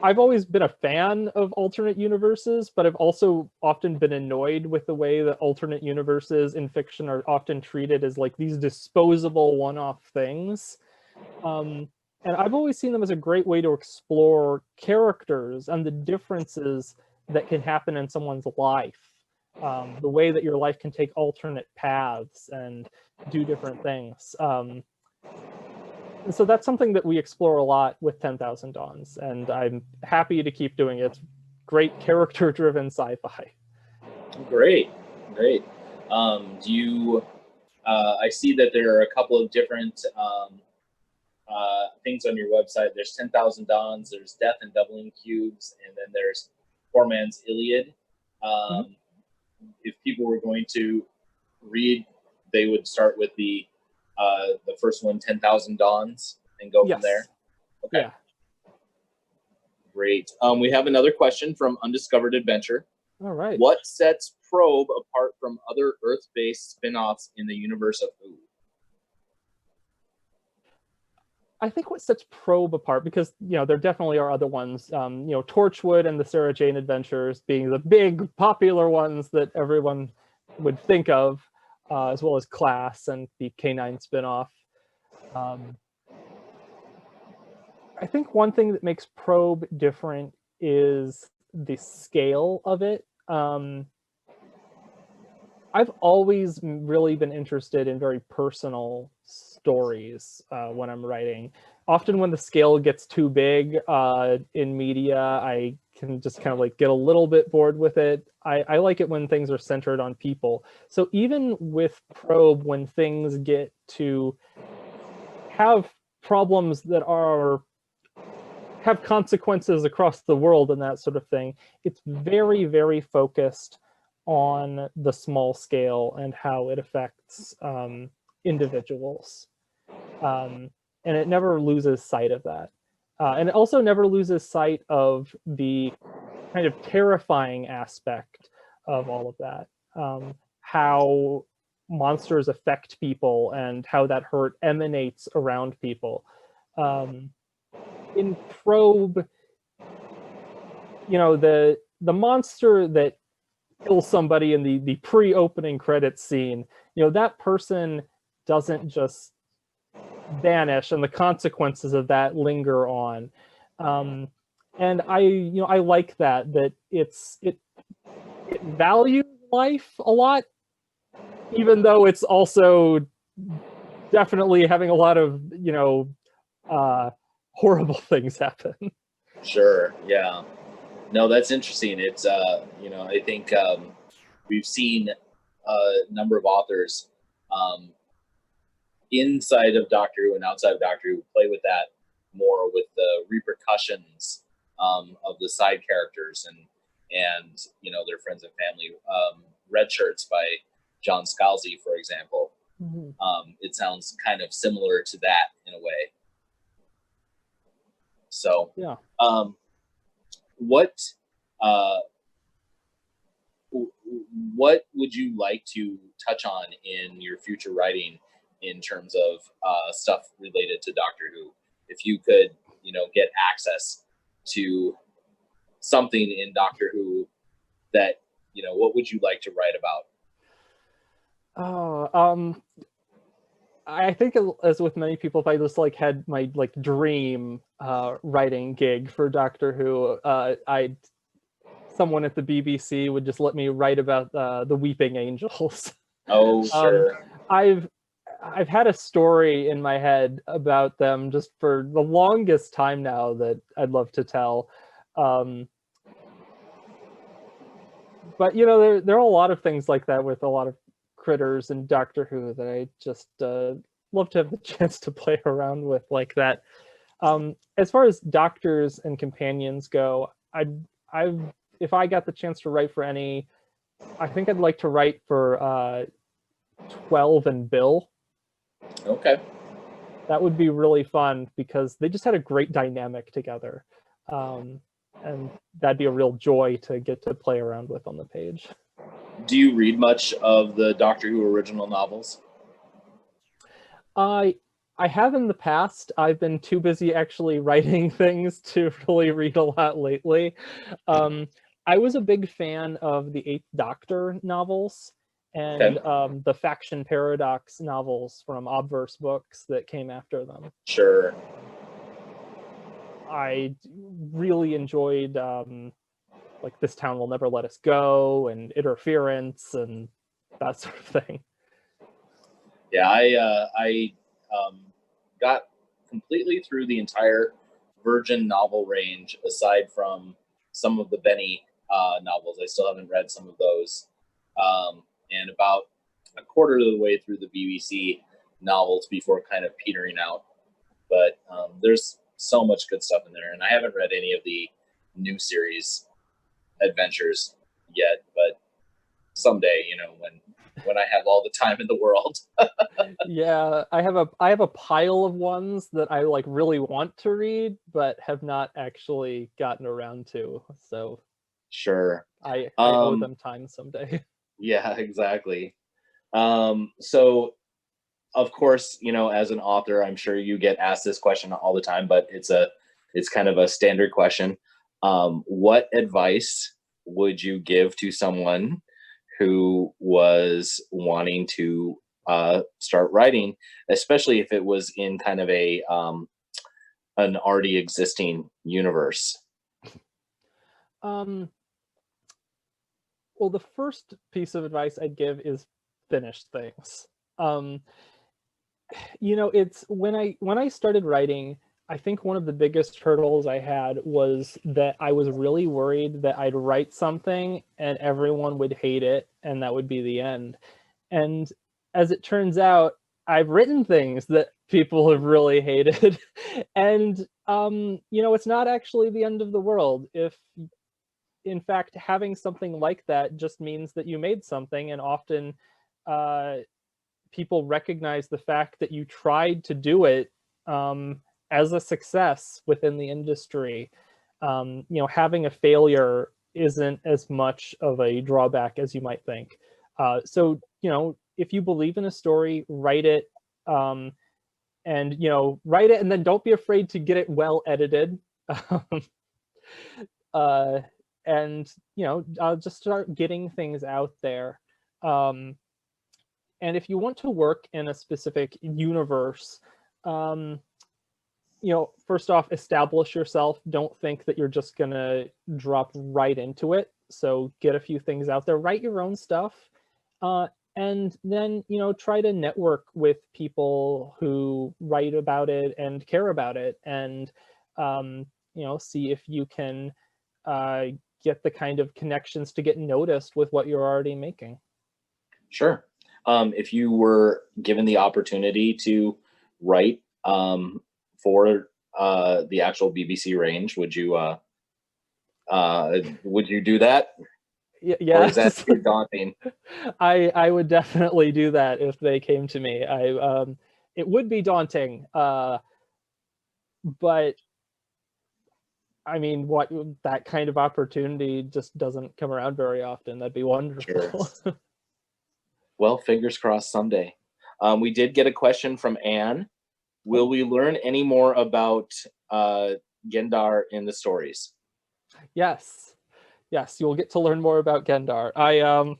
I've always been a fan of alternate universes, but I've also often been annoyed with the way that alternate universes in fiction are often treated as like these disposable one-off things. And I've always seen them as a great way to explore characters and the differences that can happen in someone's life. The way that your life can take alternate paths and do different things. And so that's something that we explore a lot with 10,000 Dawns, and I'm happy to keep doing it. It's great character-driven sci-fi. Great. Do you? I see that there are a couple of different things on your website. There's 10,000 Dawns. There's Death and Doubling Cubes, and then there's Poor Man's Iliad. If people were going to read, they would start with the first one, 10,000 Dawns, and go from there. Okay. Yeah. Great. We have another question from Undiscovered Adventure. All right. What sets P.R.O.B.E apart from other Earth-based spin-offs in the universe of Who? I think what sets P.R.O.B apart, because there definitely are other ones, Torchwood and the Sarah Jane Adventures being the big popular ones that everyone would think of, as well as Class and the K9 spinoff. Um, I think one thing that makes Probe different is the scale of it. I've always really been interested in very personal stories when I'm writing. Often when the scale gets too big in media, I can just kind of like get a little bit bored with it. I like it when things are centered on people. So even with Probe, when things get to have problems that have consequences across the world and that sort of thing, it's very, very focused on the small scale and how it affects individuals. And it never loses sight of that. And it also never loses sight of the kind of terrifying aspect of all of that. How monsters affect people and how that hurt emanates around people. In Probe, the monster that kills somebody in the pre-opening credits scene, that person doesn't just vanish, and the consequences of that linger on. And I like that it values life a lot, even though it's also definitely having a lot of horrible things happen. Sure. Yeah. No, that's interesting. It's I think we've seen a number of authors inside of Doctor Who and outside of Doctor Who play with that more, with the repercussions of the side characters and their friends and family. Red Shirts by John Scalzi, for example. Mhm. It sounds kind of similar to that in a way. So, Yeah. What uh, what would you like to touch on in your future writing in terms of stuff related to Doctor Who? If you could, get access to something in Doctor Who that, what would you like to write about? I think as with many people, if I just like had my like dream writing gig for Doctor Who, I someone at the BBC would just let me write about the Weeping Angels. Oh, um, sure. I've I've had a story in my head about them just for the longest time now that I'd love to tell. Um, but there are a lot of things like that with a lot of critters and Doctor Who that I just love to have the chance to play around with like that. As far as doctors and companions go, I've if I got the chance to write for any, I think I'd like to write for 12 and Bill. Okay. That would be really fun because they just had a great dynamic together. And that'd be a real joy to get to play around with on the page. Do you read much of the Doctor Who original novels? I have in the past. I've been too busy actually writing things to really read a lot lately. Um, I was a big fan of the Eighth Doctor novels and Okay. the Faction Paradox novels from Obverse books that came after them. Sure. I really enjoyed like This Town Will Never Let Us Go and Interference and that sort of thing. Yeah, I got completely through the entire Virgin novel range, aside from some of the Benny novels. I still haven't read some of those, and about a quarter of the way through the BBC novels before kind of petering out. But there's so much good stuff in there, and I haven't read any of the new series adventures yet. But someday, when I have all the time in the world. Yeah, I have a pile of ones that I like really want to read but have not actually gotten around to. So Sure. I owe them time someday. Yeah, exactly. So of course, as an author, I'm sure you get asked this question all the time, but it's kind of a standard question. What advice would you give to someone who was wanting to start writing, especially if it was in kind of a an already existing universe? Um, well, the first piece of advice I'd give is finish things. Um, it's when I started writing, I think one of the biggest hurdles I had was that I was really worried that I'd write something and everyone would hate it and that would be the end. And as it turns out, I've written things that people have really hated. And it's not actually the end of the world. If in fact having something like that just means that you made something, and often uh, people recognize the fact that you tried to do it as a success within the industry. Having a failure isn't as much of a drawback as you might think. So, if you believe in a story, write it, and write it, and then don't be afraid to get it well edited. uh, and just start getting things out there. Um, and if you want to work in a specific universe, um, first off, establish yourself. Don't think that you're just gonna drop right into it. So get a few things out there, write your own stuff, uh, and then try to network with people who write about it and care about it, and see if you can uh, get the kind of connections to get noticed with what you're already making. Sure. If you were given the opportunity to write for the actual BBC range, would you do that, or is that Yes. too daunting? I would definitely do that if they came to me. It would be daunting, but I mean, what that kind of opportunity just doesn't come around very often. That'd be Sure. wonderful. Well, fingers crossed someday. We did get a question from Anne. Will we learn any more about uh, Gendar in the stories? Yes, yes, you'll get to learn more about Gendar. I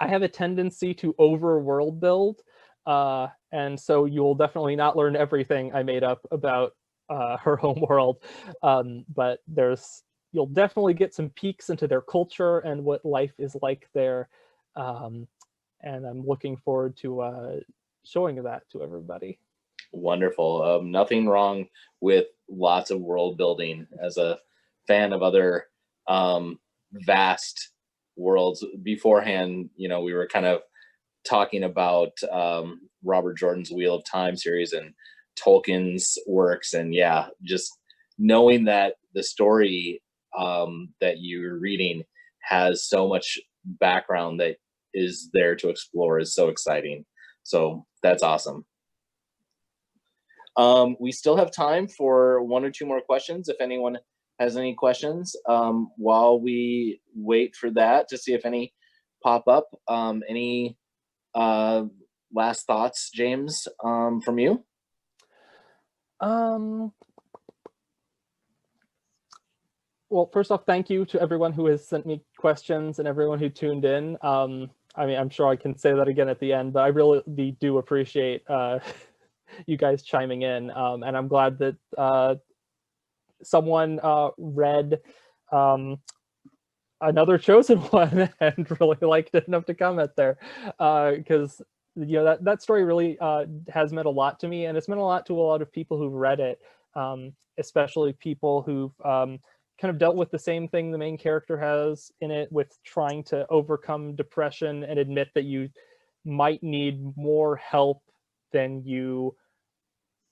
have a tendency to over world build, and so you'll definitely not learn everything I made up about her home world. But you'll definitely get some peeks into their culture and what life is like there. Um, and I'm looking forward to showing that to everybody. Wonderful. Nothing wrong with lots of world building. As a fan of other vast worlds, beforehand, we were kind of talking about Robert Jordan's Wheel of Time series and Tolkien's works, and yeah, just knowing that the story that you're reading has so much background that is there to explore is so exciting. So that's awesome. We still have time for one or two more questions. If anyone has any questions, while we wait for that to see if any pop up, any uh, last thoughts, James, from you? Um, well, first off, thank you to everyone who has sent me questions and everyone who tuned in. I mean, I'm sure I can say that again at the end, but I really do appreciate you guys chiming in. And I'm glad that someone read another chosen one and really liked it enough to comment there, because that story really has meant a lot to me, and it's meant a lot to a lot of people who've read it, especially people who've kind of dealt with the same thing the main character has in it, with trying to overcome depression and admit that you might need more help than you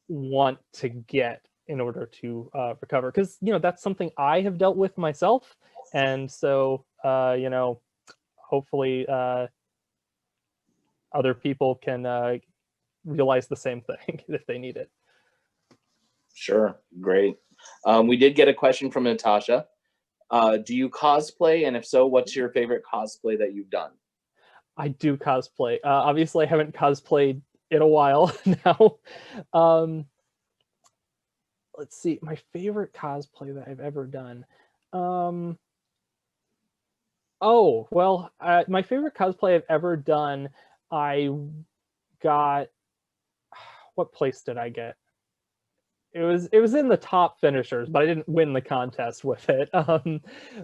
want to get in order to recover, because that's something I have dealt with myself. And so hopefully other people can realize the same thing if they need it. Sure, great. We did get a question from Natasha. Do you cosplay, and if so, what's your favorite cosplay that you've done? I do cosplay. Obviously I haven't cosplayed in a while now. um let's see, my favorite cosplay that I've ever done. um Oh, well, my favorite cosplay I've ever done, I got, what place did I get? It was in the top finishers, but I didn't win the contest with it.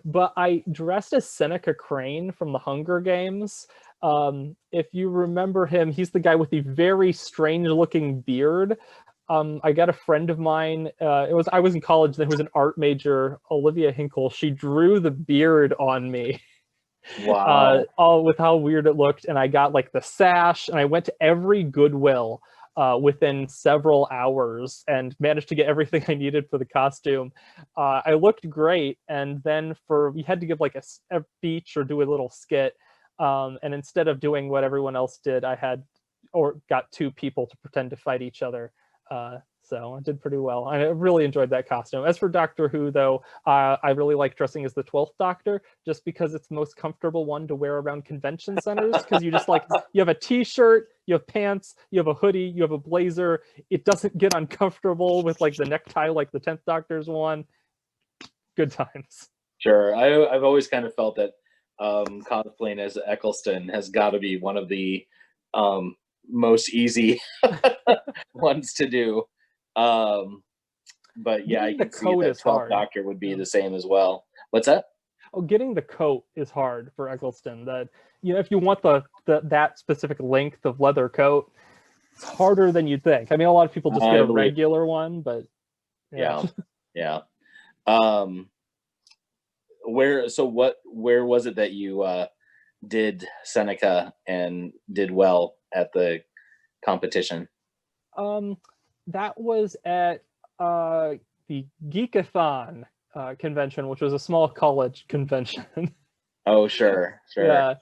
But I dressed as Seneca Crane from the Hunger Games. If you remember him, he's the guy with the very strange looking beard. I got a friend of mine. I was in college. There was an art major, Olivia Hinkle. She drew the beard on me. Wow. All with how weird it looked, and I got like the sash, and I went to every Goodwill within several hours and managed to get everything I needed for the costume. I looked great, and then we had to give like a speech or do a little skit, and instead of doing what everyone else did, got two people to pretend to fight each other. So I did pretty well. I really enjoyed that costume. As for Doctor Who, though, I really like dressing as the 12th Doctor, just because it's the most comfortable one to wear around convention centers, because you just like, you have a t-shirt, you have pants, you have a hoodie, you have a blazer. It doesn't get uncomfortable with like the necktie like the 10th Doctor's one. Good times. Sure. I've always kind of felt that cosplaying as Eccleston has got to be one of the most easy ones to do. But yeah, I Getting the can see coat that is 12th hard. Doctor would be the same as well. What's that? Oh, getting the coat is hard for Eccleston. That, you know, if you want that specific length of leather coat, it's harder than you'd think. I mean, a lot of people just get I a believe. regular one, but Yeah. Yeah. Where was it that you did Seneca and did well at the competition? That was at the Geekathon convention, which was a small college convention. Oh, sure. Yeah.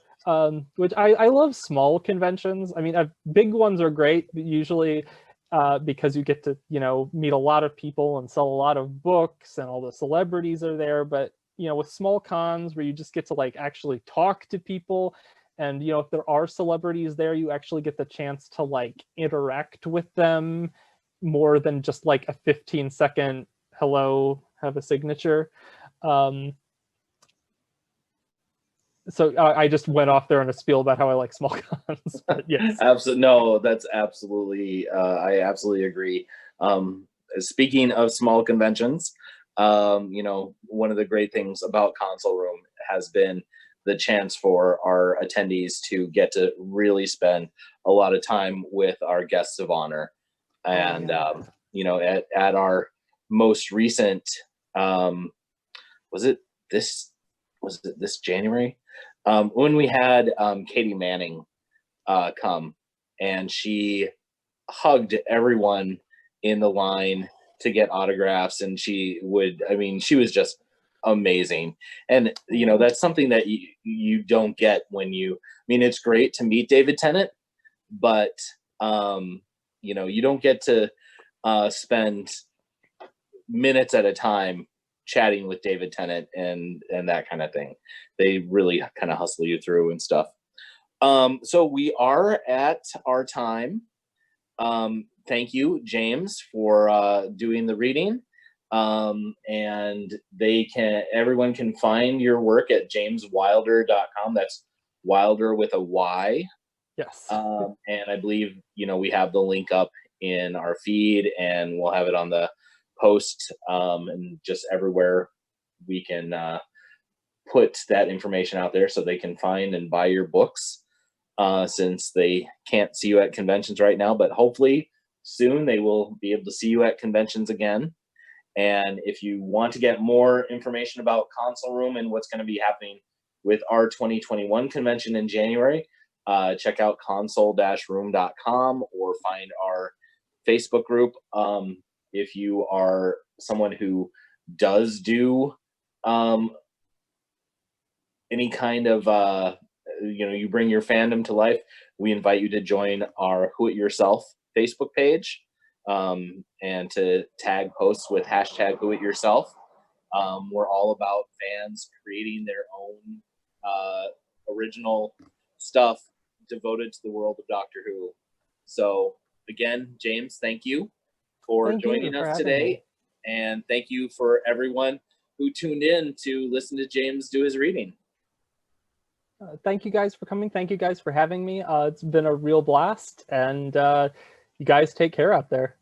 Which I love small conventions. I mean, big ones are great usually, because you get to, you know, meet a lot of people and sell a lot of books and all the celebrities are there. But, you know, with small cons where you just get to like actually talk to people, and, you know, if there are celebrities there, you actually get the chance to like interact with them more than just like a 15-second hello, have a signature. So I just went off there on a spiel about how I like small cons. But yes. Absolutely. No, that's absolutely, I absolutely agree. Speaking of small conventions, you know, one of the great things about Console Room has been the chance for our attendees to get to really spend a lot of time with our guests of honor. And, you know, at our most recent, was it this January? When we had Katie Manning come, and she hugged everyone in the line to get autographs, and she was just amazing. And you know, that's something that you don't get when it's great to meet David Tennant, but you know, you don't get to spend minutes at a time chatting with David Tennant and that kind of thing. They really kind of hustle you through and stuff. So we are at our time. Thank you, James, for doing the reading. And everyone can find your work at jameswylder.com. That's Wilder with a Y. Yes. And I believe, you know, we have the link up in our feed, and we'll have it on the post, and just everywhere we can put that information out there so they can find and buy your books, since they can't see you at conventions right now, but hopefully soon they will be able to see you at conventions again. And if you want to get more information about Console Room and what's going to be happening with our 2021 convention in January, check out console-room.com or find our Facebook group. If you are someone who does do any kind of you know, you bring your fandom to life, we invite you to join our Who It Yourself Facebook page, and to tag posts with hashtag Who It Yourself. We're all about fans creating their own original stuff devoted to the world of Doctor Who. So again, James, thank you for joining us today. And thank you for everyone who tuned in to listen to James do his reading. Thank you guys for coming. Thank you guys for having me. It's been a real blast, and you guys take care out there.